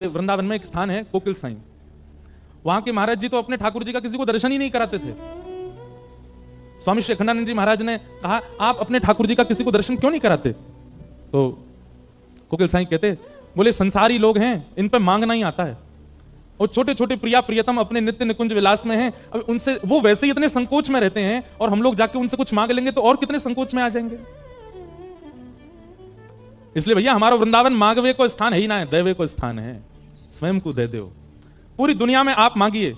वृंदावन में एक स्थान है कोकिल साई। वहां के महाराज जी तो अपने ठाकुर जी का किसी को दर्शन ही नहीं कराते थे। स्वामी श्री अखंडानंद जी महाराज ने कहा, आप अपने ठाकुर जी का किसी को दर्शन क्यों नहीं कराते? तो कोकिल साई कहते, बोले संसारी लोग हैं, इन पर मांगना ही आता है, और छोटे छोटे प्रिया प्रियतम अपने नित्य निकुंज विलास में हैं। अब उनसे वो वैसे ही इतने संकोच में रहते हैं, और हम लोग जाके उनसे कुछ मांग लेंगे तो और कितने संकोच में आ जाएंगे। इसलिए भैया हमारा वृंदावन मांगवे को स्थान है ही ना है, देवे को स्थान है। स्वयं को दे दो। पूरी दुनिया में आप मांगिए।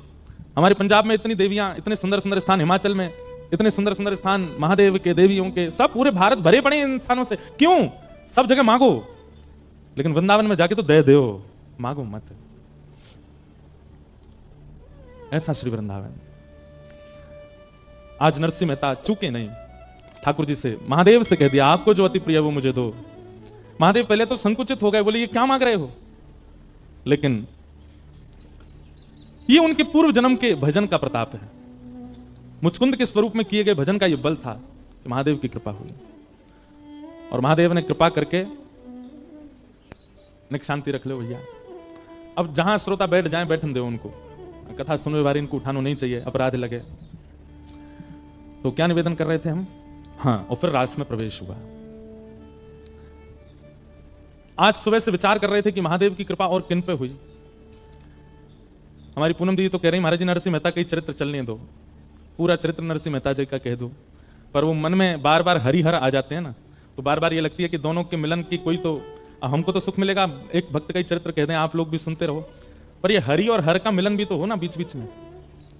हमारे पंजाब में इतनी देवियां, इतने सुंदर सुंदर स्थान, हिमाचल में इतने सुंदर सुंदर स्थान महादेव के, देवियों के, सब पूरे भारत भरे पड़े इन स्थानों से। क्यों? सब जगह मांगो, लेकिन वृंदावन में जाके तो दे दो, मांगो मत। ऐसा श्री वृंदावन। आज नरसिंह मेहता चूके नहीं, ठाकुर जी से, महादेव से कह दिया, आपको जो अति प्रिय वो मुझे दो। महादेव पहले तो संकुचित हो गए, बोले ये क्या मांग रहे हो? लेकिन ये उनके पूर्व जन्म के भजन का प्रताप है। मुचकुंद के स्वरूप में किए गए भजन का ये बल था कि महादेव की कृपा हुई, और महादेव ने कृपा करके निक शांति रख लो भैया। अब जहां श्रोता बैठ जाएं, बैठन दो उनको। कथा सुनने वाले इनको उठाना नहीं चाहिए, अपराध लगे। तो क्या निवेदन कर रहे थे हम? हाँ, और फिर रास में प्रवेश हुआ। आज सुबह से विचार कर रहे थे कि महादेव की कृपा और किन पे हुई। हमारी पूनम दीदी तो कह रही, महाराज जी नरसिंह मेहता का चरित्र चलने दो, पूरा चरित्र नरसिंह मेहता जी का कह दो। पर वो मन में बार बार हरिहर आ जाते हैं ना, तो बार बार ये लगती है कि दोनों के मिलन की कोई तो, हमको तो सुख मिलेगा, एक भक्त का ही चरित्र कह दें, आप लोग भी सुनते रहो, पर ये हरि और हर का मिलन भी तो हो ना बीच बीच में,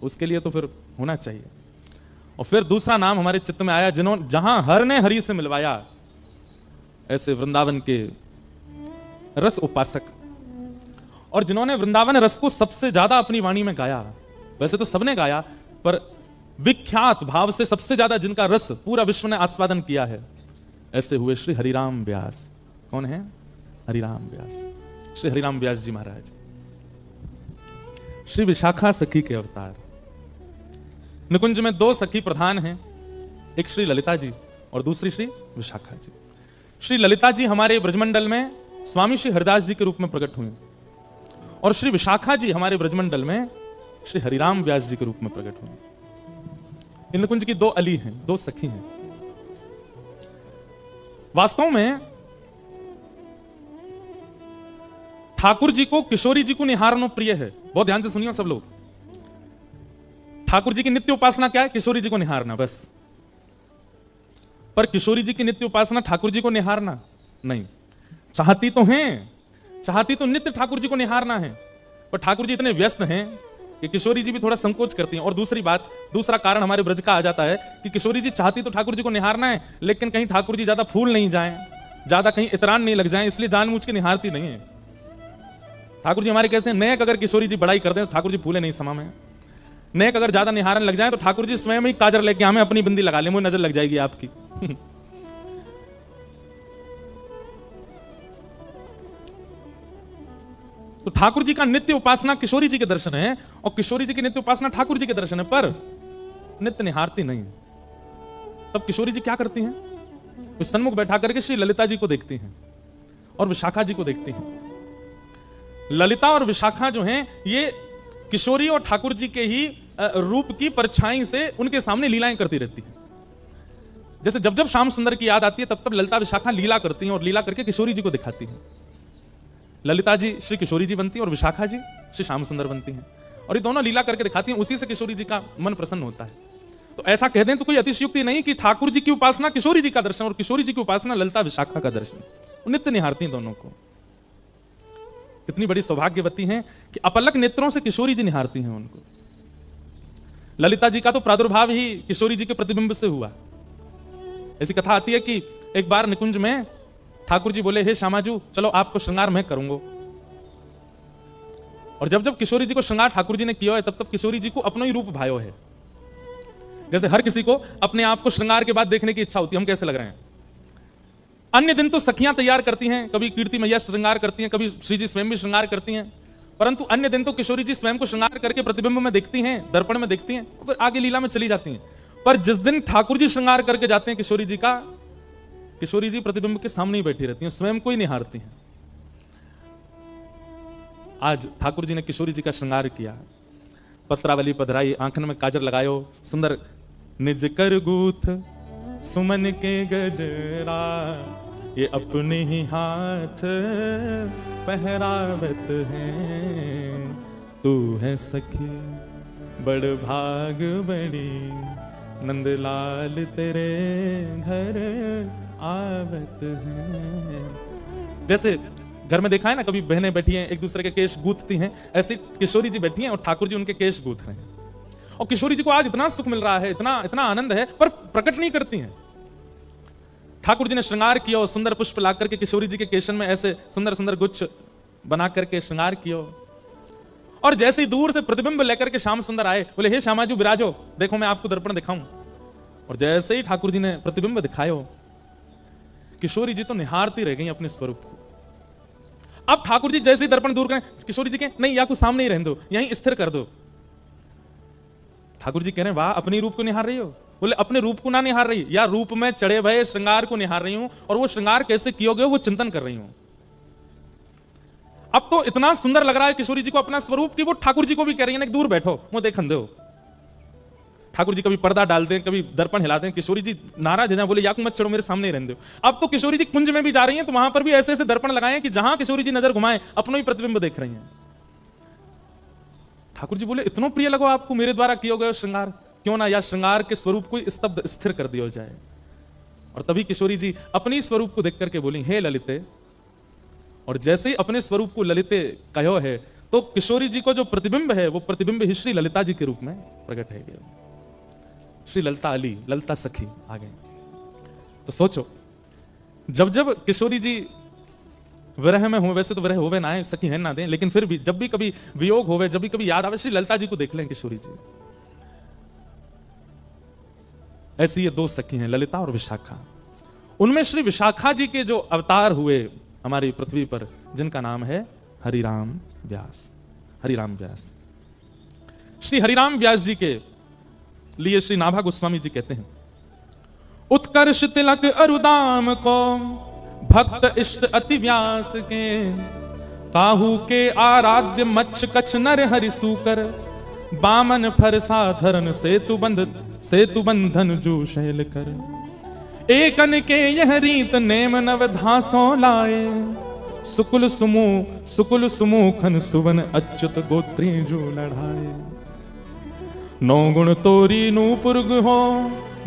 उसके लिए तो फिर होना चाहिए। और फिर दूसरा नाम हमारे चित्त में आया, जिन्होंने, जहां हर ने हरि से मिलवाया, ऐसे वृंदावन के रस उपासक, और जिन्होंने वृंदावन रस को सबसे ज्यादा अपनी वाणी में गाया। वैसे तो सबने गाया, पर विख्यात भाव से सबसे ज्यादा जिनका रस पूरा विश्व ने आस्वादन किया है, ऐसे हुए श्री हरिराम व्यास। कौन है? हरिराम व्यास। श्री हरिराम व्यास जी महाराज श्री विशाखा सखी के अवतार। निकुंज में दो सखी प्रधान हैं, एक श्री ललिता जी और दूसरी श्री विशाखा जी। श्री ललिता जी हमारे ब्रजमंडल में स्वामी श्री हरिदास जी के रूप में प्रकट हुए, और श्री विशाखा जी हमारे ब्रजमंडल में श्री हरिराम व्यास जी के रूप में प्रकट हुए। इन निकुंज की दो अली हैं, दो सखी हैं। वास्तव में ठाकुर जी को किशोरी जी को निहारना प्रिय है। बहुत ध्यान से सुनियो सब लोग। ठाकुर जी की नित्य उपासना क्या है? किशोरी जी को निहारना, बस। पर किशोरी जी की नित्य उपासना ठाकुर जी को निहारना नहीं। चाहती तो हैं, चाहती तो नित्य ठाकुर जी को निहारना है, पर ठाकुर जी इतने व्यस्त हैं कि किशोरी जी भी थोड़ा संकोच करती हैं। और दूसरी बात, दूसरा कारण हमारे ब्रज का आ जाता है कि किशोरी जी चाहती तो ठाकुर जी को निहारना है, लेकिन कहीं ठाकुर जी ज्यादा फूल नहीं जाएं, ज्यादा कहीं इतरान नहीं लग जाएं, इसलिए जानबूझ के निहारती नहीं है। ठाकुर जी हमारे कैसे, नेक अगर किशोरी जी बड़ाई कर दें तो ठाकुर जी फूले नहीं समा में। नेक अगर ज्यादा निहारन लग जाए तो ठाकुर जी स्वयं ही काजर लेके हमें अपनी बिंदी लगा ले, मुझे नजर लग जाएगी आपकी। तो ठाकुर जी का नित्य उपासना किशोरी जी के दर्शन है, और किशोरी जी की नित्य उपासना ठाकुर जी के दर्शन है, पर नित्य निहारती नहीं। तब किशोरी जी क्या करती हैं? वे सन्मुख बैठा करके श्री ललिता जी को देखती हैं और विशाखा जी को देखती हैं। ललिता और विशाखा जो हैं, ये किशोरी और ठाकुर जी के ही रूप की परछाई से उनके सामने लीलाएं करती रहती हैं। जैसे जब जब श्याम सुंदर की याद आती है, तब तब ललिता विशाखा लीला करती हैं, और लीला करके किशोरी जी को दिखाती हैं। ललिता जी श्री किशोरी जी बनती हैं, और विशाखा जी श्री श्याम सुंदर बनती हैं, और ये दोनों लीला करके दिखाती हैं। उसी से किशोरी जी का मन प्रसन्न होता है। तो ऐसा कह दें तो कोई अतिशयोक्ति नहीं कि ठाकुर जी की उपासना किशोरी जी का दर्शन, और किशोरी जी की उपासना ललिता विशाखा का दर्शन। नित्य निहारती दोनों को। कितनी बड़ी सौभाग्यवती हैं कि अपलक नेत्रों से किशोरी जी निहारती हैं उनको। ललिता जी का तो प्रादुर्भाव ही किशोरी जी के प्रतिबिंब से हुआ। ऐसी कथा आती है कि एक बार निकुंज में ठाकुर जी बोले, हे श्यामाजू, चलो आपको श्रृंगार मैं करूंगा। और जब जब किशोरी जी को श्रृंगार ठाकुर जी ने किया है, तब तब किशोरी जी को अपना ही रूप भायो है। जैसे हर किसी को अपने आप को श्रृंगार के बाद देखने की इच्छा होती है, हम कैसे लग रहे हैं। अन्य दिन तो सखियां तैयार करती हैं, कभी कीर्ति मैया श्रृंगार करती हैं, कभी श्री जी स्वयं भी श्रृंगार करती हैं, परंतु अन्य दिन तो किशोरी जी स्वयं को श्रृंगार करके प्रतिबिंब में देखती हैं, दर्पण में देखती हैं, फिर आगे लीला में चली जाती हैं। पर जिस दिन ठाकुर जी श्रृंगार करके जाते हैं किशोरी जी का, किशोरी जी प्रतिबिंब के सामने ही बैठी रहती हैं, स्वयं को ही निहारती हैं। आज ठाकुर जी ने किशोरी जी का श्रृंगार किया, पत्रावली पधराई, आंखन में काजर लगायो, सुंदर निज कर गूथ सुमन के गजरा, ये अपने ही हाथ पहरावत है, तू है सखी बड़ भाग बड़ी, नंदलाल तेरे घर आवत है। जैसे घर में देखा है ना, कभी बहनें बैठी हैं एक दूसरे के केश गूंथती हैं, ऐसी किशोरी जी बैठी हैं और ठाकुर जी उनके केश गूंथ रहे हैं। और किशोरी जी को आज इतना सुख मिल रहा है, इतना इतना आनंद है, पर प्रकट नहीं करती हैं। ठाकुर जी ने श्रृंगार किया और सुंदर पुष्प ला करके किशोरी जी के केशन में ऐसे सुंदर सुंदर गुच्छ बना करके श्रृंगार किया। और जैसे ही दूर से प्रतिबिंब लेकर के श्याम सुंदर आए, बोले हे श्यामा जी विराजो, देखो मैं आपको दर्पण दिखाऊं। और जैसे ही ठाकुर जी ने प्रतिबिंब दिखायो, किशोरी जी तो निहारती रह गई अपने स्वरूप को। अब ठाकुर जी जैसे ही दर्पण दूर करें, किशोरी जी कहें नहीं या कुछ सामने ही रहने दो, यहीं स्थिर कर दो। ठाकुर जी कह रहे हैं वाह, अपनी रूप को निहार रही हो? बोले अपने रूप को ना निहार रही, या रूप में चढ़े भये श्रृंगार को निहार रही हूं, और वो श्रृंगार कैसे कियोगे वो चिंतन कर रही हूं। अब तो इतना सुंदर लग रहा है किशोरी जी को अपना स्वरूप कि वो ठाकुर जी को भी कह रही है ना दूर बैठो, वो देखन दो। ठाकुर जी कभी पर्दा डाल दें, कभी दर्पण हिला दें, किशोरी जी नाराज है, बोले या मत चढ़ो, मेरे सामने ही रहने दो। अब तो किशोरी जी कुंज में भी जा रही हैं, तो वहां पर भी ऐसे ऐसे दर्पण लगाए कि जहां किशोरी जी नजर घुमाए अपनो ही प्रतिबिंब देख रही हैं। ठाकुर जी बोले इतना प्रिय लगो आपको मेरे द्वारा किया गया श्रृंगार, क्यों ना या श्रृंगार के स्वरूप को स्तब्ध स्थिर कर दिया जाए। और तभी किशोरी जी अपनी स्वरूप को देख करके बोली हे ललिते। और जैसे ही अपने स्वरूप को ललिते कहो है, तो किशोरी जी को जो प्रतिबिंब है वो प्रतिबिंब ही श्री ललिता जी के रूप में प्रकट है। श्री ललिता अली, ललिता सखी आ गए। तो सोचो, जब जब किशोरी जी विरह में हो, वैसे तो विरह होवे ना है, सखी है ना दे, लेकिन फिर भी जब भी कभी वियोग होवे, जब भी कभी याद आवे, श्री ललिता जी को देख लें किशोरी जी। ऐसी ये दो सखी हैं, ललिता और विशाखा। उनमें श्री विशाखा जी के जो अवतार हुए हमारी पृथ्वी पर, जिनका नाम है हरिराम व्यास। हरिराम व्यास, श्री हरिराम व्यास जी के लिए श्री नाभा गोस्वामी जी कहते हैं, उत्कर्ष तिलक अरुदाम को भक्त इष्ट अति व्यास के, काहू के आराध्य मच्छ कच्छ नर हरि सूकर, बामन फर साधरन सेतु बंधन जू शैल कर, एकन के यह रीत नेम नव धासों लाए, सुकुल सुमुखन सुवन अच्युत गोत्री जो लड़ाए, नौ गुण तोरी नूपुर हो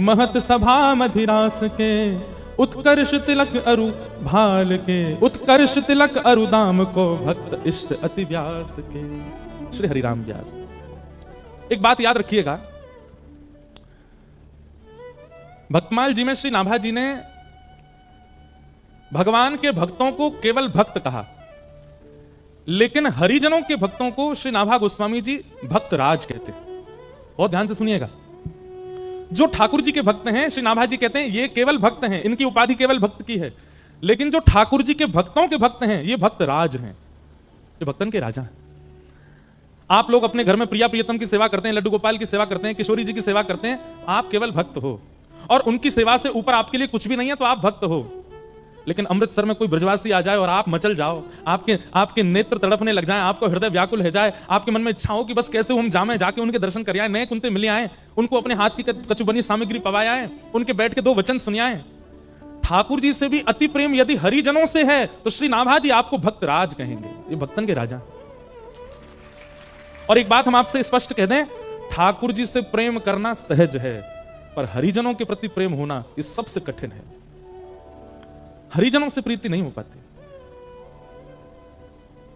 महत सभा मधिरास के, उत्कर्ष तिलक अरु भाल के, उत्कर्ष तिलक अरुदाम को भक्त इष्ट अति व्यास के। श्री हरिराम व्यास। एक बात याद रखिएगा, भक्तमाल जी में श्री नाभा जी ने भगवान के भक्तों को केवल भक्त कहा, लेकिन हरिजनों के भक्तों को श्री नाभा गोस्वामी जी भक्त राज कहते हैं। बहुत ध्यान से सुनिएगा, जो ठाकुर जी के भक्त हैं, श्री नाभा जी कहते हैं ये केवल भक्त हैं, इनकी उपाधि केवल भक्त की है, लेकिन जो ठाकुर जी के भक्तों के भक्त हैं ये भक्त राज हैं, ये भक्तन के राजा हैं। आप लोग अपने घर में प्रिया प्रियतम की सेवा करते हैं, लड्डू गोपाल की सेवा करते हैं, किशोरी जी की सेवा करते हैं, आप केवल भक्त हो, और उनकी सेवा से ऊपर आपके लिए कुछ भी नहीं है, तो आप भक्त हो। लेकिन अमृतसर में कोई ब्रजवासी आ जाए और आप मचल जाओ, आपके नेत्र तड़पने लग जाएं, आपको हृदय व्याकुल हो जाए, आपके मन में इच्छा हो कि बस कैसे हम जामे जाके उनके दर्शन कर आए, नए कुंते मिले आए, उनको अपने हाथ की कछु बनी सामग्री पवाए आए, उनके बैठ के दो वचन सुनियाए। ठाकुर जी से भी अति प्रेम यदि हरिजनों से है तो श्री नाभा जी आपको भक्त राज कहेंगे, ये भक्तन के राजा। और एक बात हम आपसे स्पष्ट कह दें, ठाकुर जी से प्रेम करना सहज है, पर हरिजनों के प्रति प्रेम होना ये सबसे कठिन है। हरिजनों से प्रीति नहीं हो पाती,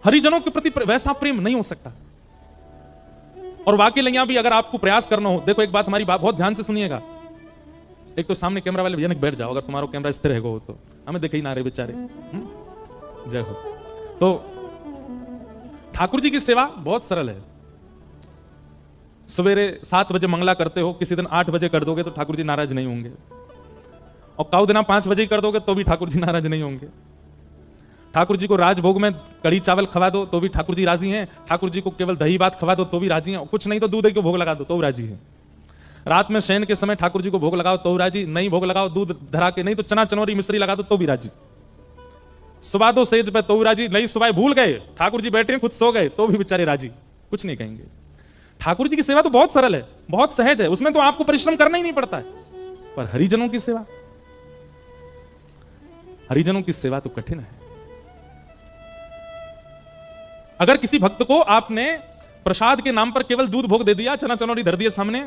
हरिजनों के प्रति वैसा प्रेम नहीं हो सकता। और वाकई लैया भी अगर आपको प्रयास करना हो, देखो एक बात हमारी बात बहुत ध्यान से सुनिएगा, एक तो सामने कैमरा वाले भैया ने बैठ जाओ, अगर तुम्हारा कैमरा स्थिर रहेगा तो हमें देखे ही ना रहे बेचारे। जय हो। तो ठाकुर जी की सेवा बहुत सरल है। सवेरे 7 बजे मंगला करते हो, किसी दिन 8 बजे कर दोगे तो ठाकुर जी नाराज नहीं होंगे, और काउ दिना 5 बजे कर दोगे तो भी ठाकुर जी नाराज नहीं होंगे। ठाकुर जी को राजभोग में कढ़ी चावल खवा दो तो भी ठाकुर जी राजी हैं, ठाकुर जी को केवल दही भात खवा दो तो भी राजी हैं, कुछ नहीं तो दूध को भोग लगा दो तो राजी हैं। रात में शयन के समय ठाकुर जी को भोग लगाओ तो राजी, नहीं भोग लगाओ दूध धरा के, नहीं तो चना चनौरी मिश्री लगा दो तो भी राजी। सुबह दो सेज पे तो राजी नहीं, सुबह भूल गए, ठाकुर जी बैठे खुद सो गए तो भी बेचारे राजी, कुछ नहीं कहेंगे। ठाकुर जी की सेवा तो बहुत सरल है, बहुत सहज है, उसमें तो आपको परिश्रम करना ही नहीं पड़ता है। पर हरिजनों की सेवा, हरिजनों की सेवा तो कठिन है। अगर किसी भक्त को आपने प्रसाद के नाम पर केवल दूध भोग दे दिया, चना चनौरी धर दिया सामने,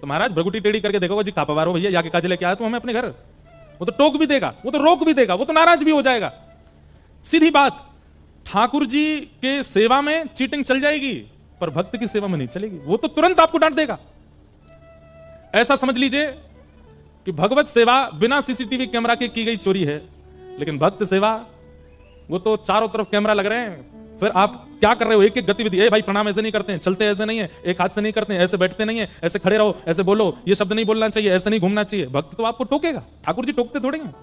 तो महाराज भ्रगुटी टेढ़ी करके देखोगे जी कापावारो भैया या के काज लेके आया तो हमें अपने घर, वो तो टोक भी देगा, वो तो रोक भी देगा, वो तो नाराज भी हो जाएगा। सीधी बात, ठाकुर जी के सेवा में चीटिंग चल जाएगी पर भक्त की सेवा में नहीं चलेगी, वो तो तुरंत आपको डांट देगा। ऐसा समझ लीजिए कि भगवत सेवा बिना सीसीटीवी कैमरा के की गई चोरी है, लेकिन भक्त सेवा वो तो चारों तरफ कैमरा लग रहे हैं, फिर आप क्या कर रहे हो, एक एक गतिविधि, ए भाई प्रणाम ऐसे नहीं करते हैं, चलते ऐसे नहीं है, एक हाथ से नहीं करते हैं, ऐसे बैठते नहीं है, ऐसे खड़े रहो, ऐसे बोलो, ये शब्द नहीं बोलना चाहिए, ऐसे नहीं घूमना चाहिए। भक्त तो आपको टोकेगा, ठाकुर जी टोकते थोड़े हैं।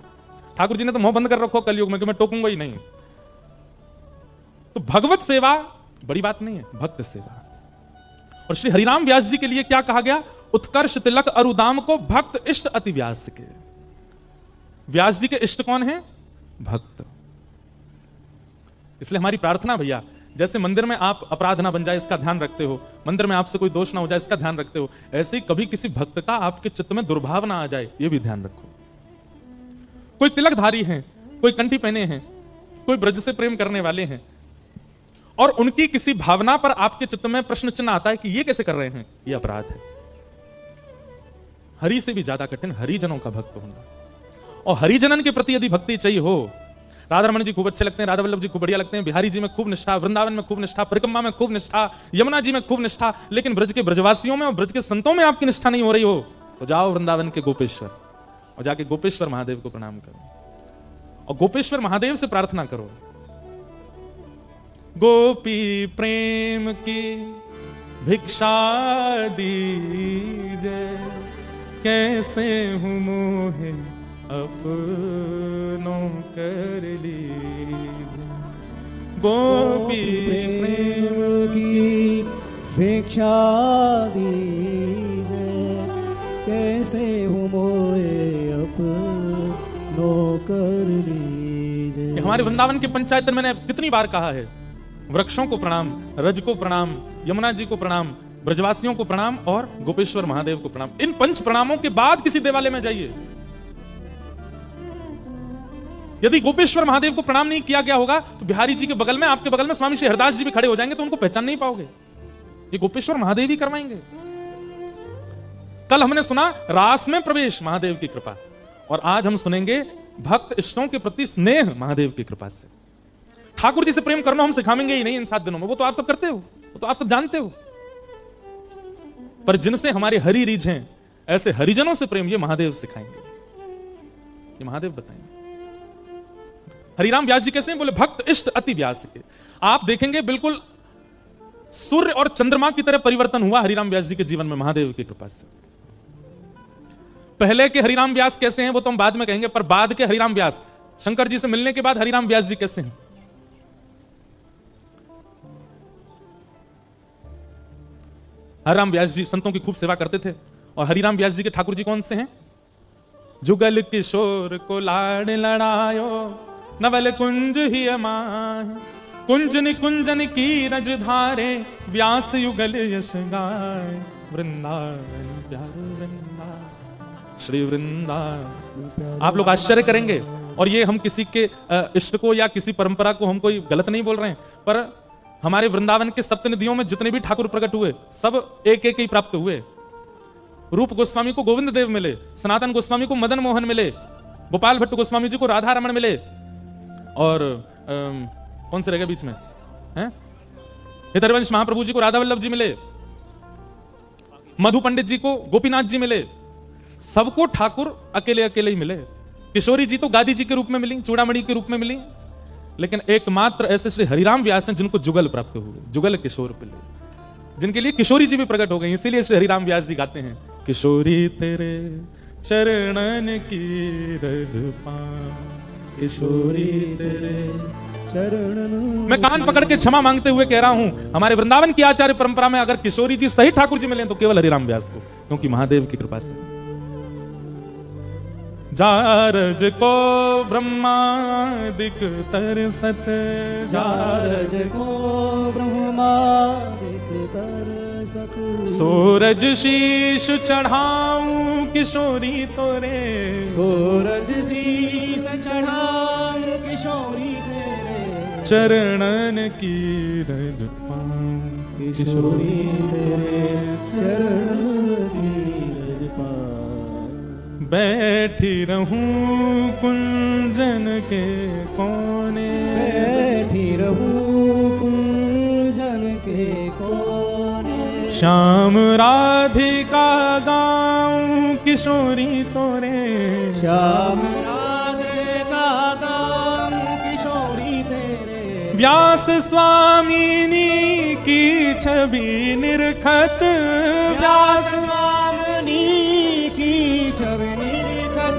ठाकुर जी ने तो मुंह बंद कर रखो कलयुग में कि मैं टोकूंगा ही नहीं। तो भगवत सेवा बड़ी बात नहीं है, भक्त सेवा। और श्री हरिराम व्यास जी के लिए क्या कहा गया, उत्कर्ष तिलक अरुदाम को भक्त इष्ट अति व्यास के। व्यास जी के इष्ट कौन है, भक्त। इसलिए हमारी प्रार्थना भैया, जैसे मंदिर में आप अपराध ना बन जाए इसका ध्यान रखते हो, मंदिर में आपसे कोई दोष ना हो जाए इसका ध्यान रखते हो, ऐसे ही कभी किसी भक्त का आपके चित्त में दुर्भाव ना आ जाए ये भी ध्यान रखो। कोई तिलकधारी हैं, कोई कंठी पहने हैं, कोई ब्रज से प्रेम करने वाले हैं और उनकी किसी भावना पर आपके चित्त में प्रश्न चिन्ह आता है कि ये कैसे कर रहे हैं, ये अपराध है। हरि से भी ज्यादा कठिन हरिजनों का भक्त होना। और हरिजनन के प्रति यदि भक्ति चाहिए हो, राधा रमन जी खूब अच्छे लगते हैं, राधा वल्लभ जी खूब बढ़िया लगते हैं, बिहारी जी में खूब निष्ठा, वृंदावन में खूब निष्ठा, परिक्रमा में खूब निष्ठा, यमुना जी में खूब निष्ठा, लेकिन ब्रज के ब्रजवासियों में और ब्रज के संतों में आपकी निष्ठा नहीं हो रही हो, तो जाओ वृंदावन के गोपेश्वर और जाके गोपेश्वर महादेव को प्रणाम करो और गोपेश्वर महादेव से प्रार्थना करो, गोपी प्रेम की भिक्षा दीजिए, कैसे हूं मोहे अपनों कर लीजिए, गोपी प्रेम की भिक्षा दीजिए, कैसे हूँ मोहे अपनों कर लीजिए। हमारे वृंदावन के पंचायत में मैंने कितनी बार कहा है, वृक्षों को प्रणाम, रज को प्रणाम, यमुना जी को प्रणाम, ब्रजवासियों को प्रणाम और गोपेश्वर महादेव को प्रणाम। इन पंच प्रणामों के बाद किसी देवालय में जाइए। यदि गोपेश्वर महादेव को प्रणाम नहीं किया गया होगा तो बिहारी जी के बगल में, आपके बगल में स्वामी श्री हरदास जी भी खड़े हो जाएंगे तो उनको पहचान नहीं पाओगे। ये गोपेश्वर महादेव ही करवाएंगे। कल हमने सुना रास में प्रवेश महादेव की कृपा, और आज हम सुनेंगे भक्त इष्टों के प्रति स्नेह महादेव की कृपा से। ठाकुर जी से प्रेम करना हम सिखाएंगे ही नहीं इन 7 दिनों में, वो तो आप सब करते हो, वो तो आप सब जानते हो, पर जिनसे हमारे हरि रीझ हैं ऐसे हरिजनों से प्रेम ये महादेव सिखाएंगे, ये महादेव बताएंगे। हरिराम व्यास जी कैसे हैं, बोले भक्त इष्ट अति व्यास के। आप देखेंगे बिल्कुल सूर्य और चंद्रमा की तरह परिवर्तन हुआ हरिराम व्यास जी के जीवन में महादेव की कृपा से। पहले के हरिराम व्यास कैसे हैं वो तो हम बाद में कहेंगे, पर बाद के हरिराम व्यास, शंकर जी से मिलने के बाद हरिराम व्यास जी कैसे हैं। हरिराम व्यास जी संतों की खूब सेवा करते थे। और हरिराम व्यास जी के ठाकुर जी कौन से हैं, जुगल किशोर को लाड़ लड़ायो, नवल कुंज ही अमाय, कुंज निकुंजन की रज धारे, व्यास युगल यश गाय, वृंदावन प्यारो वृंदावन श्री वृंदावन। आप लोग आश्चर्य करेंगे, और ये हम किसी के इष्ट को या किसी परंपरा को हम कोई गलत नहीं बोल रहे हैं, पर हमारे वृंदावन के सप्तनिधियों में जितने भी ठाकुर प्रकट हुए सब एक एक ही प्राप्त हुए। रूप गोस्वामी को गोविंद देव मिले, सनातन गोस्वामी को मदन मोहन मिले, गोपाल भट्ट गोस्वामी जी को राधा रमण मिले, और कौन से रह गए बीच में हैं, हितरवंश महाप्रभु जी को राधा वल्लभ जी मिले, मधु पंडित जी को गोपीनाथ जी मिले। सबको ठाकुर अकेले अकेले ही मिले। किशोरी जी तो गादी जी के रूप में मिली, चूड़ामणि के रूप में मिली, लेकिन एकमात्र ऐसे श्री हरिराम व्यास हैं जिनको जुगल प्राप्त हुए, जुगल किशोर पिले, जिनके लिए किशोरी जी भी प्रकट हो गई। इसीलिए श्री हरिराम व्यास जी गाते हैं, किशोरी तेरे चरणन की रज पाऊं, किशोरी तेरे चरणन। मैं कान पकड़ के क्षमा मांगते हुए कह रहा हूं, हमारे वृंदावन की आचार्य परंपरा में अगर किशोरी जी सही ठाकुर जी मिले तो केवल हरिराम व्यास को, क्योंकि महादेव की कृपा से। जारज को ब्रह्मादिक तरसत, जारज को ब्रह्मादिक तरसत, सूरज शीश चढ़ाऊं किशोरी तोरे, सूरज शीश चढ़ाऊं किशोरी तेरे, चरणन की रज पाऊं किशोरी तेरे चरण की रज पाऊं, बैठी रहूं कुंजन के कोने, बैठी रहूं कुंजन के कोने, श्याम राधिका गाऊं किशोरी तोरे, श्याम राधिका गाऊं किशोरी तेरे, व्यास स्वामिनी की छवि निरखत, व्यास स्वामिनी की छवि निरखत,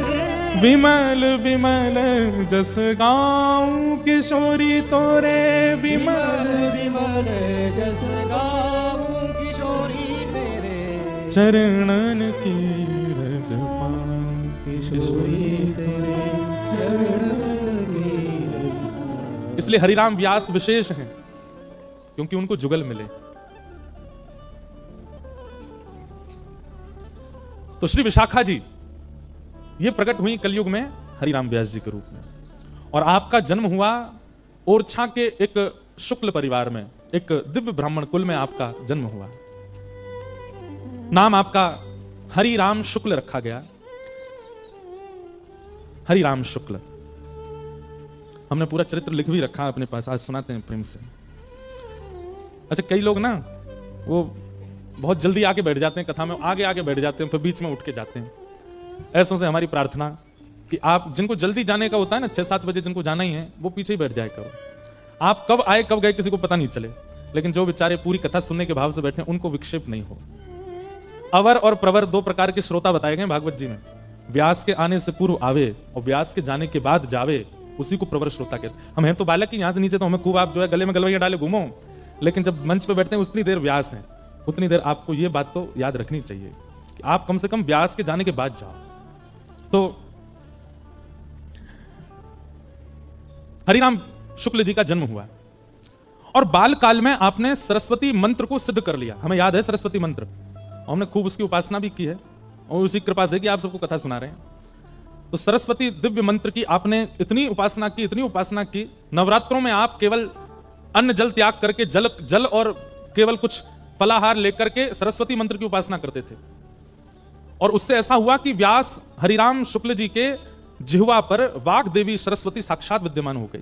विमल विमल जस गाऊं किशोरी तोरे, विमल विमल जस गाऊं किशोरी तेरे, चरणन की रज पाऊं किशोरी तेरे चरण की रज पाऊं। इसलिए हरिराम व्यास विशेष हैं क्योंकि उनको जुगल मिले। तो श्री विशाखा जी ये प्रकट हुई कलयुग में हरिराम व्यास जी के रूप में, और आपका जन्म हुआ ओरछा के एक शुक्ल परिवार में, एक दिव्य ब्राह्मण कुल में आपका जन्म हुआ। नाम आपका हरिराम शुक्ल रखा गया, हरिराम शुक्ल। हमने पूरा चरित्र लिख भी रखा अपने पास, आज सुनाते हैं प्रेम से। अच्छा, कई लोग ना वो बहुत जल्दी आके बैठ जाते हैं कथा में, आगे आगे बैठ जाते हैं, फिर बीच में उठ के जाते हैं। ऐसों से हमारी प्रार्थना कि आप जिनको जल्दी जाने का होता है ना, 6-7 बजे जिनको जाना ही है, वो पीछे ही बैठ जाए करो। आप कब आए कब गए किसी को पता नहीं चले, लेकिन जो बेचारे पूरी कथा सुनने के भाव से बैठे उनको विक्षेप नहीं हो। अवर और प्रवर 2 प्रकार के श्रोता बताए गए भागवत जी में। व्यास के आने से पूर्व आवे और व्यास के जाने के बाद जावे, उसी को प्रवर श्रोता कहते। हम हैं तो बालक ही, यहां से नीचे तो हमें खूब आप जो है गले में गलवैया डाले घूमो, लेकिन जब मंच पे बैठते हैं उतनी देर व्यास हैं, उतनी देर आपको ये बात तो याद रखनी चाहिए कि आप कम से कम व्यास के जाने के बाद जाओ। तो हरिराम शुक्ल जी का जन्म हुआ और बाल काल में आपने सरस्वती मंत्र को सिद्ध कर लिया। हमें याद है सरस्वती मंत्र, और हमने खूब उसकी उपासना भी की है, और उसी कृपा से कि आप सबको कथा सुना रहे हैं। तो सरस्वती दिव्य मंत्र की आपने इतनी उपासना की, इतनी उपासना की, नवरात्रों में आप केवल अन्न जल त्याग करके जल और केवल कुछ फलाहार लेकर के सरस्वती मंत्र की उपासना करते थे। और उससे ऐसा हुआ कि व्यास हरिराम शुक्ल जी के जिह्वा पर वाग देवी सरस्वती साक्षात विद्यमान हो गई।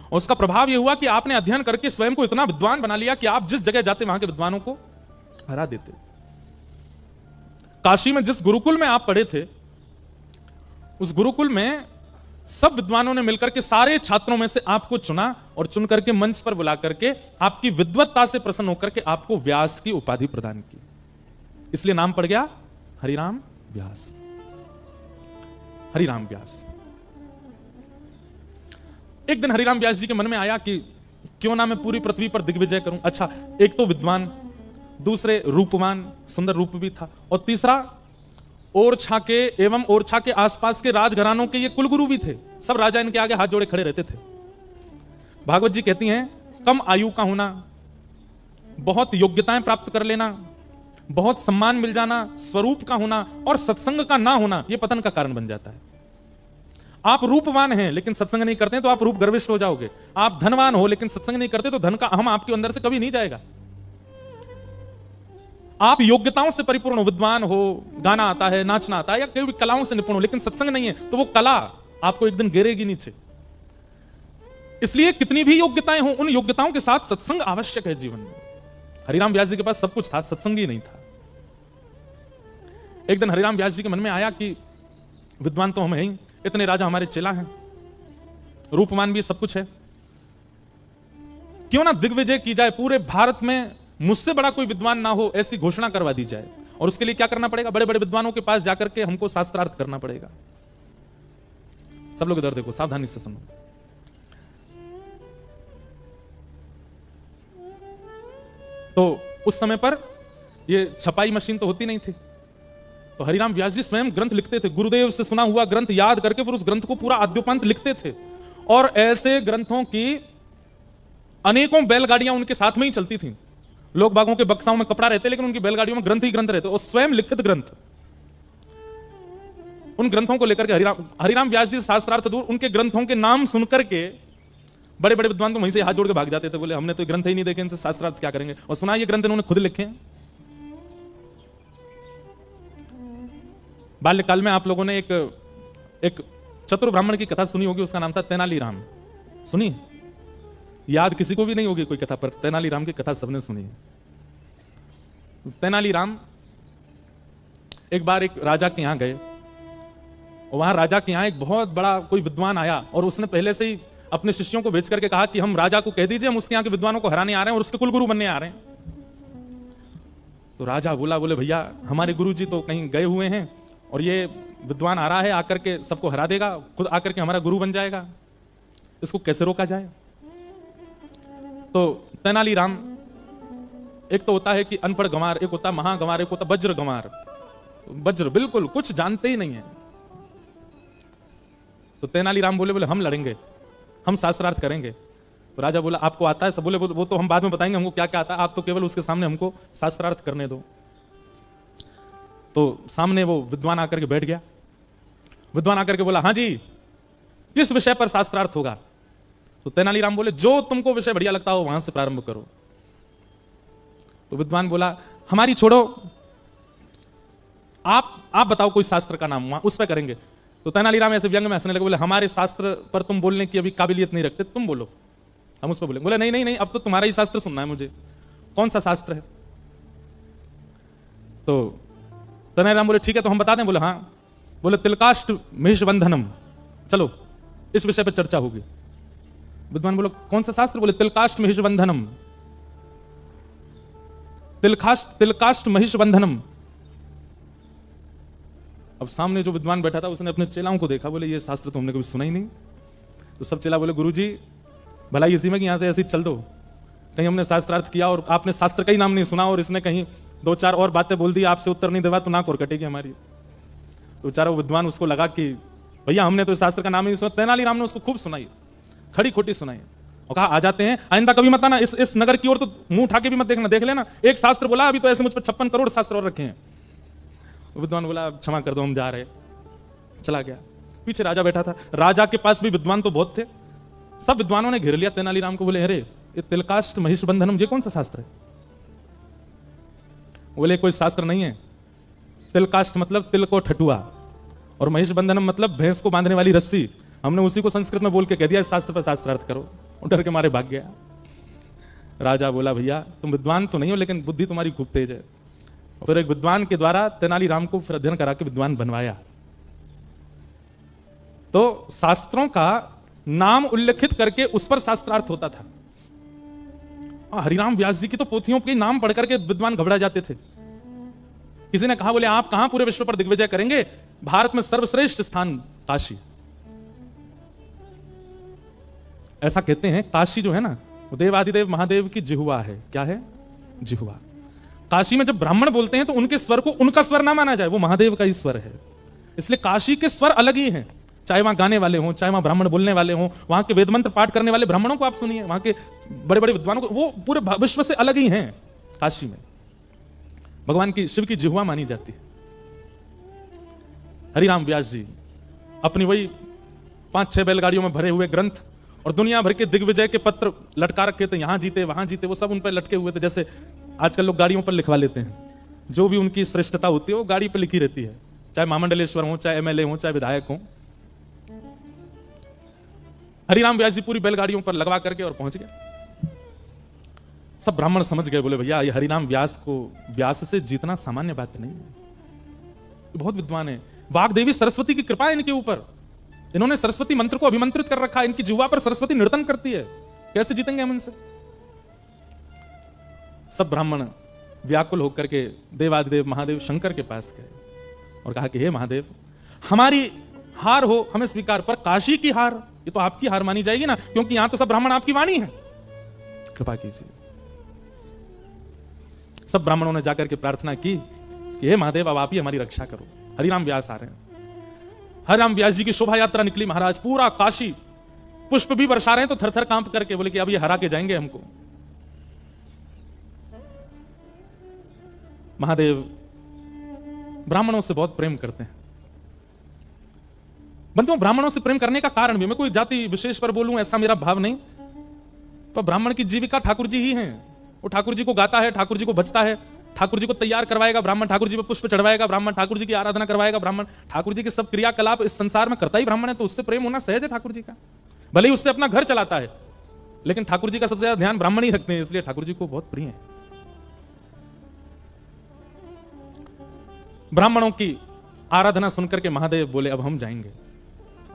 और उसका प्रभाव यह हुआ कि आपने अध्ययन करके स्वयं को इतना विद्वान बना लिया कि आप जिस जगह जाते वहां के विद्वानों को हरा देते। काशी में जिस गुरुकुल में आप पढ़े थे, उस गुरुकुल में सब विद्वानों ने मिलकर के सारे छात्रों में से आपको चुना और चुन करके मंच पर बुला करके आपकी विद्वत्ता से प्रसन्न होकर के आपको व्यास की उपाधि प्रदान की। इसलिए नाम पड़ गया हरिराम व्यास। हरिराम व्यास। एक दिन हरिराम व्यास जी के मन में आया कि क्यों ना मैं पूरी पृथ्वी पर दिग्विजय करूं। अच्छा, एक तो विद्वान, दूसरे रूपवान, सुंदर रूप भी था, और तीसरा ओरछा के एवं ओरछा के आसपास के राजघरानों के ये कुलगुरु भी थे। सब राजा इनके आगे हाथ जोड़े खड़े रहते थे। भागवत जी कहती हैं, कम आयु का होना, बहुत योग्यताएं प्राप्त कर लेना, बहुत सम्मान मिल जाना, स्वरूप का होना और सत्संग का ना होना, यह पतन का कारण बन जाता है। आप रूपवान हैं लेकिन सत्संग नहीं करते तो आप रूप गर्विष्ठ हो जाओगे। आप धनवान हो लेकिन सत्संग नहीं करते तो धन का अहम आपके अंदर से कभी नहीं जाएगा। आप योग्यताओं से परिपूर्ण हो, विद्वान हो, गाना आता है, नाचना आता है, या कोई भी कलाओं से निपुण हो, लेकिन सत्संग नहीं है तो वो कला आपको एक दिन गिरेगी नीचे। इसलिए कितनी भी योग्यताएं हो, उन योग्यताओं के साथ सत्संग आवश्यक है जीवन में। हरिराम व्यास जी के पास सब कुछ था, सत्संग ही नहीं था। एक दिन हरिराम व्यास जी के मन में आया कि विद्वान तो हम हैं ही, इतने राजा हमारे चेला हैं, रूपमान भी सब कुछ है, क्यों ना दिग्विजय की जाए, पूरे भारत में मुझसे बड़ा कोई विद्वान ना हो ऐसी घोषणा करवा दी जाए। और उसके लिए क्या करना पड़ेगा? बड़े बड़े विद्वानों के पास जाकर के हमको शास्त्रार्थ करना पड़ेगा। सब लोग इधर देखो, सावधानी से सुनो। तो उस समय पर ये छपाई मशीन तो होती नहीं थी, तो हरिराम व्यास जी स्वयं ग्रंथ लिखते थे, गुरुदेव से सुना हुआ ग्रंथ याद करके फिर उस ग्रंथ को पूरा आद्योपंत लिखते थे। और ऐसे ग्रंथों की अनेकों बैलगाड़ियां उनके साथ में ही चलती थीं। लोग बागों के बक्साओं में कपड़ा रहते, लेकिन उनकी बैलगाड़ियों में ग्रंथ ही ग्रंथ रहते, और स्वयं लिखित ग्रंथ। उन ग्रंथों को लेकर के हरिराम व्यास जी शास्त्रार्थ दूर, उनके ग्रंथों के नाम सुनकर के बड़े बड़े विद्वान तो वहीं से हाथ जोड़ के भाग जाते थे, बोले हमने तो ग्रंथ ही नहीं देखे, इनसे शास्त्रार्थ क्या करेंगे। और सुना ये ग्रंथ इन्होंने खुद लिखे हैं। बाल्यकाल में आप लोगों ने एक चतुर ब्राह्मण की कथा सुनी होगी, उसका नाम था तेनालीराम। सुनी? याद किसी को भी नहीं होगी कोई कथा, पर तेनालीराम की कथा सबने सुनी है। तेनालीराम एक बार एक राजा के यहां गए, और वहां राजा के यहां एक बहुत बड़ा कोई विद्वान आया, और उसने पहले से ही अपने शिष्यों को भेज करके कहा कि हम राजा को कह दीजिए हम उसके यहाँ के विद्वानों को हराने आ रहे हैं और उसके कुलगुरु बनने आ रहे हैं। तो राजा बोले भैया हमारे गुरुजी तो कहीं गए हुए हैं, और ये विद्वान आ रहा है, आकर के सबको हरा देगा, खुद आकर के हमारा गुरु बन जाएगा, इसको कैसे रोका जाए। तो तेनालीराम, एक तो होता है कि अनपढ़ गंवार, एक होता महागंवार, एक होता वज्र गंवार। वज्र बिल्कुल कुछ जानते ही नहीं है। तो तेनालीराम बोले हम लड़ेंगे, हम शास्त्रार्थ करेंगे। तो राजा बोला आपको आता है? सब बोले वो तो हम बाद में बताएंगे हमको क्या क्या आता है, आप तो केवल उसके सामने हमको शास्त्रार्थ करने दो। तो सामने वो विद्वान आकर के बैठ गया। विद्वान आकर के बोला हाँ जी, किस विषय पर शास्त्रार्थ होगा? तो तेनालीराम बोले जो तुमको विषय बढ़िया लगता हो वहां से प्रारंभ करो। तो विद्वान बोला हमारी छोड़ो, आप बताओ कोई शास्त्र का नाम, वहां उस पर करेंगे। तो तेनालीराम ऐसे व्यंग में हंसने लगे, बोले हमारे शास्त्र पर तुम बोलने की अभी काबिलियत नहीं रखते, तुम बोलो, हम उस पर बोले। बोले नहीं, अब तो तुम्हारा ही शास्त्र सुनना है मुझे। कौन सा शास्त्र है? तो तेनालीराम बोले ठीक है तो हम बता दें। बोले हाँ। बोले तिलकाष्ट महिषबंधनम, चलो इस विषय पर चर्चा होगी। विद्वान बोलो कौन सा शास्त्र? बोले तिलकाष्ट महिषबंधनम। तिलकाष्ट महिषबंधनम। अब सामने जो विद्वान बैठा था उसने अपने चेलाओं को देखा, बोले ये शास्त्र तो हमने कभी सुना ही नहीं। तो सब चेला बोले गुरुजी भलाई इसी में कि यहां से ऐसे ही चल दो, कहीं हमने शास्त्रार्थ किया और आपने शास्त्र का ही नाम नहीं सुना और इसने कहीं दो चार और बातें बोल दी, आपसे उत्तर नहीं देवा तो नाक और कटेगी हमारी। तो बेचारा विद्वान उसको लगा कि भैया हमने तो शास्त्र का नाम ही नहीं सुना। तेनालीराम ने उसको खूब सुनाई, खड़ी खोटी सुनाई, और कहा आ जाते हैं, आइंदा कभी मत आना इस नगर की ओर, तो मुंह उठा के भी मत देखना, देख लेना एक शास्त्र बोला अभी तो ऐसे मुझ पर 56 करोड़ शास्त्र और रखे हैं। विद्वान बोला क्षमा कर दो हम जा रहे, चला गया। पीछे राजा बैठा था, राजा के पास भी विद्वान तो बहुत थे, सब विद्वानों ने घेर लिया तेनालीराम को। बोले अरे ये तिलकाष्ट महिषबंधनम ये कौन सा शास्त्र है? बोले कोई शास्त्र नहीं है, तिलकाष्ट मतलब तिल को ठटुआ, और महिषबंधनम मतलब भैंस को बांधने वाली रस्सी। हमने उसी को संस्कृत में बोल के कह दिया इस शास्त्र पर शास्त्रार्थ करो। डर के मारे भाग गया। राजा बोला भैया तुम विद्वान तो नहीं हो लेकिन बुद्धि तुम्हारी खूब तेज है। फिर एक विद्वान के द्वारा तेनालीराम को फिर अध्ययन करा के विद्वान बनवाया। तो शास्त्रों का नाम उल्लेखित करके उस पर शास्त्रार्थ होता था। हरिराम व्यास जी की तो पोथियों के नाम पढ़ करके विद्वान घबरा जाते थे। किसी ने कहा बोले आप कहां पूरे विश्व पर दिग्विजय करेंगे, भारत में सर्वश्रेष्ठ स्थान काशी। ऐसा कहते हैं काशी जो है ना वो देवाधिदेव महादेव की जिह्वा है। क्या है? जिह्वा। काशी में जब ब्राह्मण बोलते हैं तो उनके स्वर को उनका स्वर ना माना जाए, वो महादेव का ही स्वर है। इसलिए काशी के स्वर अलग ही हैं, चाहे वहां गाने वाले हों, चाहे वहां ब्राह्मण बोलने वाले हों, वहां के वेद मंत्र पाठ करने वाले ब्राह्मणों को आप सुनिए, वहां के बड़े बड़े विद्वानों को, वो पूरे विश्व से अलग ही हैं। काशी में भगवान की शिव की जिह्वा मानी जाती है। हरिराम व्यास जी अपनी वही 5-6 बैलगाड़ियों में भरे हुए ग्रंथ और दुनिया भर के दिग्विजय के पत्र लटका रखे थे, यहां जीते वहां जीते, वो सब उन पर लटके हुए थे। जैसे आजकल लोग गाड़ियों पर लिखवा लेते हैं, जो भी उनकी श्रेष्ठता होती है वो गाड़ी पर लिखी रहती है, चाहे महामंडलेश्वर हो, चाहे एमएलए हो, चाहे विधायक हो। हरिराम व्यास जी पूरी बैलगाड़ियों पर लगवा करके और पहुंच गए। सब ब्राह्मण समझ गए, बोले भैया ये हरिराम व्यास से जीतना सामान्य बात नहीं है, बहुत विद्वान है, वाग्देवी सरस्वती की कृपा है इनके ऊपर, इन्होंने सरस्वती मंत्र को अभिमंत्रित कर रखा है, इनकी जिह्वा पर सरस्वती नर्तन करती है, कैसे जीतेंगे हम इनसे? सब ब्राह्मण व्याकुल होकर के देवाधिदेव महादेव शंकर के पास गए और कहा कि हे महादेव हमारी हार हो हमें स्वीकार, पर काशी की हार ये तो आपकी हार मानी जाएगी ना, क्योंकि यहां तो सब ब्राह्मण आपकी वाणी है, कृपा कीजिए। सब ब्राह्मणों ने जाकर के प्रार्थना की कि हे महादेव अब आप ही हमारी रक्षा करो। हरिराम व्यास आ रहे हैं। हरिराम व्यास जी की शोभा यात्रा निकली महाराज, पूरा काशी पुष्प भी बरसा रहे हैं, तो थर थर कांप करके बोले कि अब ये हरा के जाएंगे हमको। महादेव ब्राह्मणों से बहुत प्रेम करते हैं। बंधुओं, ब्राह्मणों से प्रेम करने का कारण भी, मैं कोई जाति विशेष पर बोलूं ऐसा मेरा भाव नहीं, पर ब्राह्मण की जीविका ठाकुर जी ही हैं। वो ठाकुर जी को गाता है, ठाकुर जी को बचता है, ठाकुर जी को तैयार करवाएगा ब्राह्मण, ठाकुर जी पर पुष्प चढ़वाएगा ब्राह्मण, ठाकुर जी की आराधना करवाएगा ब्राह्मण, ठाकुर जी के सब क्रियाकलाप इस संसार में करता ही ब्राह्मण है, तो उससे प्रेम होना सहज है ठाकुर जी का। भले ही उससे अपना घर चलाता है, लेकिन ठाकुर जी का सबसे ज्यादा ध्यान ब्राह्मण ही रखते हैं, इसलिए ठाकुर जी को बहुत प्रिय है। ब्राह्मणों की आराधना सुनकर के महादेव बोले अब हम जाएंगे,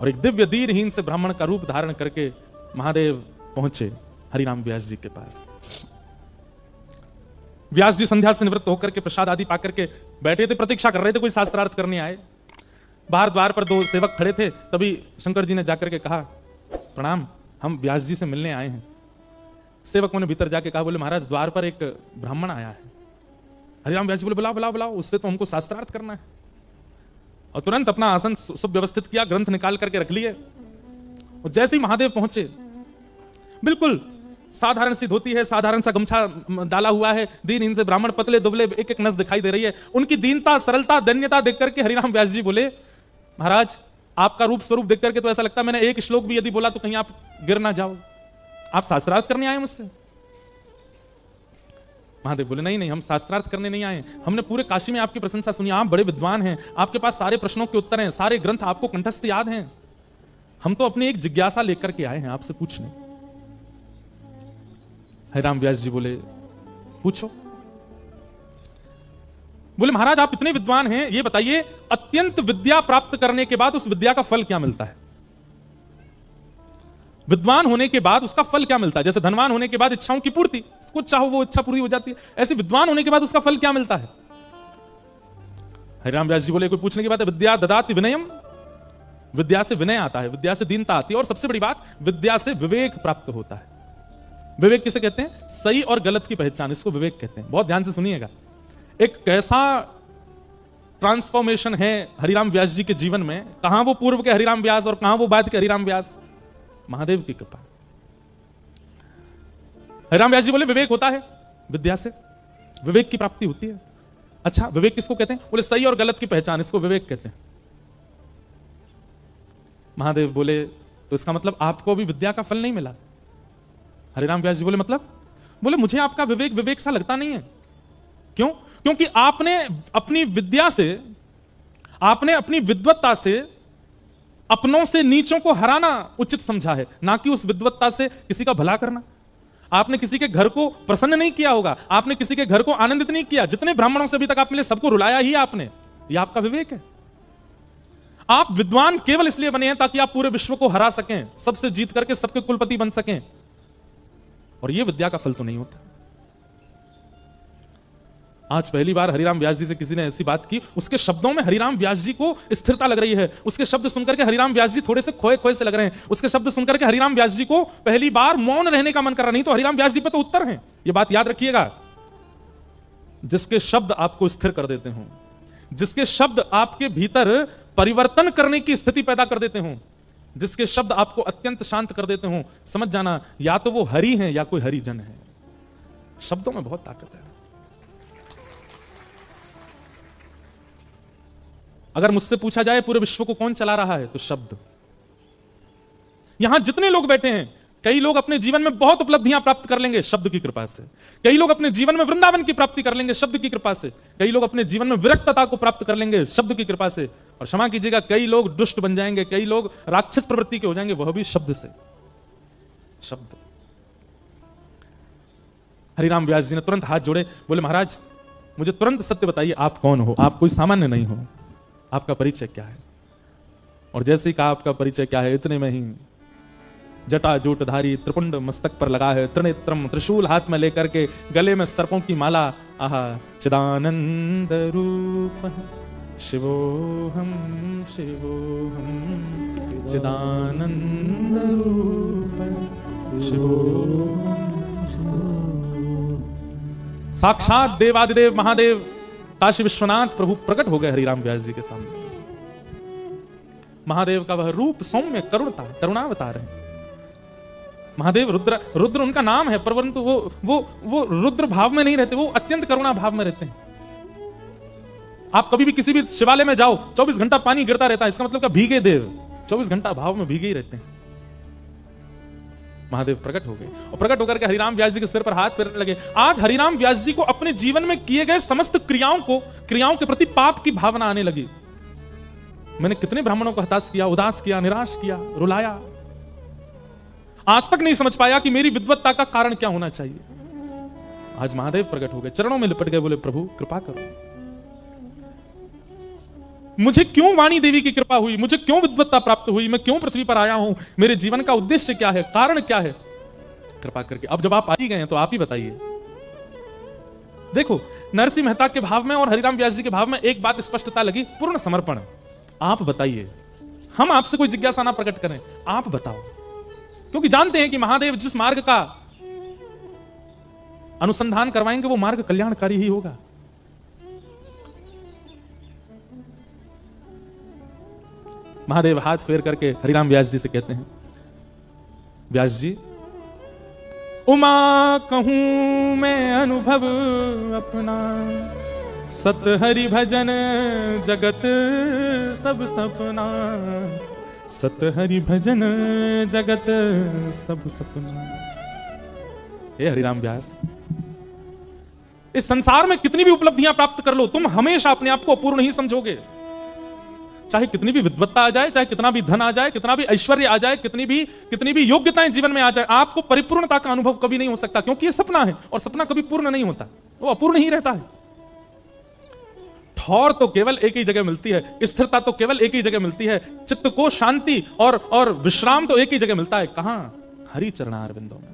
और एक दिव्य दीनहीन से ब्राह्मण का रूप धारण करके महादेव पहुंचे हरिराम व्यास जी के पास। व्यास जी संध्या से निवृत्त होकर के प्रसाद आदि पाकर के बैठे थे, प्रतीक्षा कर रहे थे कोई शास्त्रार्थ करने आए। बाहर द्वार पर दो सेवक खड़े थे, तभी शंकर जी ने जाकर के कहा प्रणाम, हम व्यास जी से मिलने आए हैं। सेवकों ने भीतर जाके कहा, बोले महाराज द्वार पर एक ब्राह्मण आया है। हरिराम व्यास जी बोले बुलाओ बुलाओ बुलाओ, उससे तो हमको शास्त्रार्थ करना है। और तुरंत अपना आसन सुव्यवस्थित किया, ग्रंथ निकाल करके रख लिए, और जैसे ही महादेव पहुंचे, बिल्कुल साधारण सी धोती है, साधारण सा गमछा डाला हुआ है, दीन से ब्राह्मण, पतले दुबले, एक एक नस दिखाई दे रही है। उनकी दीनता, सरलता, दन्यता देख करके हरिराम व्यास जी बोले महाराज आपका रूप स्वरूप देख करके तो ऐसा लगता है मैंने एक श्लोक भी यदि बोला तो कहीं आप गिर ना जाओ, आप शास्त्रार्थ करने आए मुझसे। महादेव बोले नहीं नहीं, हम शास्त्रार्थ करने नहीं आए, हमने पूरे काशी में आपकी प्रशंसा सुनी, आप बड़े विद्वान हैं, आपके पास सारे प्रश्नों के उत्तर हैं, सारे ग्रंथ आपको कंठस्थ याद हैं, हम तो अपनी एक जिज्ञासा लेकर के आए हैं आपसे पूछने। हरिराम व्यास जी बोले पूछो। बोले महाराज आप इतने विद्वान हैं, ये बताइए अत्यंत विद्या प्राप्त करने के बाद उस विद्या का फल क्या मिलता है? विद्वान होने के बाद उसका फल क्या मिलता है? जैसे धनवान होने के बाद इच्छाओं की पूर्ति, कुछ चाहो वो इच्छा पूरी हो जाती है, ऐसे विद्वान होने के बाद उसका फल क्या मिलता है? हरिराम व्यास जी बोले कोई पूछने की बात है? विद्या ददाति विनयम, विद्या से विनय आता है, विद्या से दीनता आती है, और सबसे बड़ी बात विद्या से विवेक प्राप्त होता है। विवेक किसे कहते हैं? सही और गलत की पहचान, इसको विवेक कहते हैं। बहुत ध्यान से सुनिएगा, एक कैसा ट्रांसफॉर्मेशन है हरिराम व्यास जी के जीवन में, कहां वो पूर्व के हरिराम व्यास और कहां वो बाद के हरिराम व्यास, महादेव की कृपा। हरिराम व्यास जी बोले विवेक होता है विद्या से, विवेक की प्राप्ति होती है। अच्छा विवेक किसको कहते हैं? बोले सही और गलत की पहचान, इसको विवेक कहते हैं। महादेव बोले तो इसका मतलब आपको भी विद्या का फल नहीं मिला? हरिराम व्यास जी बोले मतलब? बोले मुझे आपका विवेक विवेक सा लगता नहीं है। क्यों? क्योंकि आपने अपनी विद्या से, आपने अपनी विद्वत्ता से अपनों से नीचों को हराना उचित समझा है, ना कि उस विद्वत्ता से किसी का भला करना। आपने किसी के घर को प्रसन्न नहीं किया होगा, आपने किसी के घर को आनंदित नहीं किया। जितने ब्राह्मणों से अभी तक आपने सबको रुलाया ही आपने, यह आपका विवेक है। आप विद्वान केवल इसलिए बने हैं ताकि आप पूरे विश्व को हरा सकें, सबसे जीत करके सबके कुलपति बन सकें, और यह विद्या का फल तो नहीं होता। आज पहली बार हरिराम व्यास जी से किसी ने ऐसी बात की, उसके शब्दों में हरिराम व्यास जी को स्थिरता लग रही है, उसके शब्द सुनकर के हरिराम व्यास जी थोड़े से खोए खोए से लग रहे हैं, उसके शब्द सुनकर के हरिराम व्यास जी को पहली बार मौन रहने का मन कर रहा। नहीं तो हरिराम व्यास जी पे तो उत्तर हैं, यह बात याद रखिएगा। जिसके शब्द आपको स्थिर कर देते हो, जिसके शब्द आपके भीतर परिवर्तन करने की स्थिति पैदा कर देते हो, जिसके शब्द आपको अत्यंत शांत कर देते हो, समझ जाना या तो वो हरि हैं या कोई हरिजन है। शब्दों में बहुत ताकत है। अगर मुझसे पूछा जाए पूरे विश्व को कौन चला रहा है, तो शब्द। यहां जितने लोग बैठे हैं, कई लोग अपने जीवन में बहुत उपलब्धियां प्राप्त कर लेंगे शब्द की कृपा से, कई लोग अपने जीवन में वृंदावन की प्राप्ति कर लेंगे शब्द की कृपा से, कई लोग अपने जीवन में विरक्तता को प्राप्त कर लेंगे शब्द की कृपा से, और क्षमा कीजिएगा कई लोग दुष्ट बन जाएंगे, कई लोग राक्षस प्रवृत्ति के हो जाएंगे, वह भी शब्द से। शब्द। हरिराम व्यास जी ने तुरंत हाथ जोड़े, बोले महाराज मुझे तुरंत सत्य बताइए, आप कौन हो? आप कोई सामान्य नहीं हो, आपका परिचय क्या है? और जैसे ही कहा आपका परिचय क्या है, इतने में ही जटा जूटधारी त्रिपुंड मस्तक पर लगा है, त्रिनेत्रम त्रिशूल हाथ में लेकर के, गले में सर्पों की माला, आहा चिदानंद रूप शिवोहम शिवोहम चिदानंद रूप शिवोहम। साक्षात देवादिदेव महादेव काशी विश्वनाथ प्रभु प्रकट हो गए हरिराम व्यास जी के सामने। महादेव का वह रूप सौम्य करुणावतार है। महादेव रुद्र उनका नाम है, परंतु वो रुद्र भाव में नहीं रहते, वो अत्यंत करुणा भाव में रहते हैं। आप कभी भी किसी भी शिवालय में जाओ, 24 घंटा पानी गिरता रहता है, इसका मतलब क्या? भीगे देव 24 घंटा भाव में भीगे ही रहते हैं। महादेव प्रकट हो गए और प्रकट होकर के हरिराम व्यास जी के सिर पर हाथ फेरने लगे। आज हरिराम व्यास जी को अपने जीवन में किए गए समस्त क्रियाओं के प्रति पाप की भावना आने लगी। मैंने कितने ब्राह्मणों को हताश किया, उदास किया, निराश किया, रुलाया, आज तक नहीं समझ पाया कि मेरी विद्वत्ता का कारण क्या होना चाहिए। आज महादेव प्रकट हो गए, चरणों में लिपट गए, बोले प्रभु कृपा करो, मुझे क्यों वाणी देवी की कृपा हुई, मुझे क्यों विद्वत्ता प्राप्त हुई, मैं क्यों पृथ्वी पर आया हूं, मेरे जीवन का उद्देश्य क्या है, कारण क्या है, कृपा करके। अब जब आप आ ही गए हैं तो आप ही बताइए। देखो, नरसिंह मेहता के भाव में और हरिराम व्यास जी के भाव में एक बात स्पष्टता लगी, पूर्ण समर्पण। आप बताइए, हम आपसे कोई जिज्ञासा ना प्रकट करें, आप बताओ, क्योंकि जानते हैं कि महादेव जिस मार्ग का अनुसंधान करवाएंगे वो मार्ग कल्याणकारी ही होगा। महादेव हाथ फेर करके हरिराम व्यास जी से कहते हैं, व्यास जी, उमा कहूं मैं अनुभव अपना, सत हरि भजन जगत सब सपना, सत हरि भजन जगत सब सपना। हे हरिराम व्यास, इस संसार में कितनी भी उपलब्धियां प्राप्त कर लो, तुम हमेशा अपने आप को अपूर्ण ही समझोगे। चाहे कितनी भी विद्वत्ता आ जाए, चाहे कितना भी धन आ जाए, कितना भी ऐश्वर्य आ जाए, कितनी भी योग्यताएं जीवन में आ जाए, आपको परिपूर्णता का अनुभव कभी नहीं हो सकता, क्योंकि यह सपना है और सपना कभी पूर्ण नहीं होता, वो अपूर्ण ही रहता है। ठौर तो केवल एक ही जगह मिलती है, स्थिरता तो केवल एक ही जगह मिलती है, चित्त को शांति और विश्राम तो एक ही जगह मिलता है। कहां? हरि चरणारविंदों में।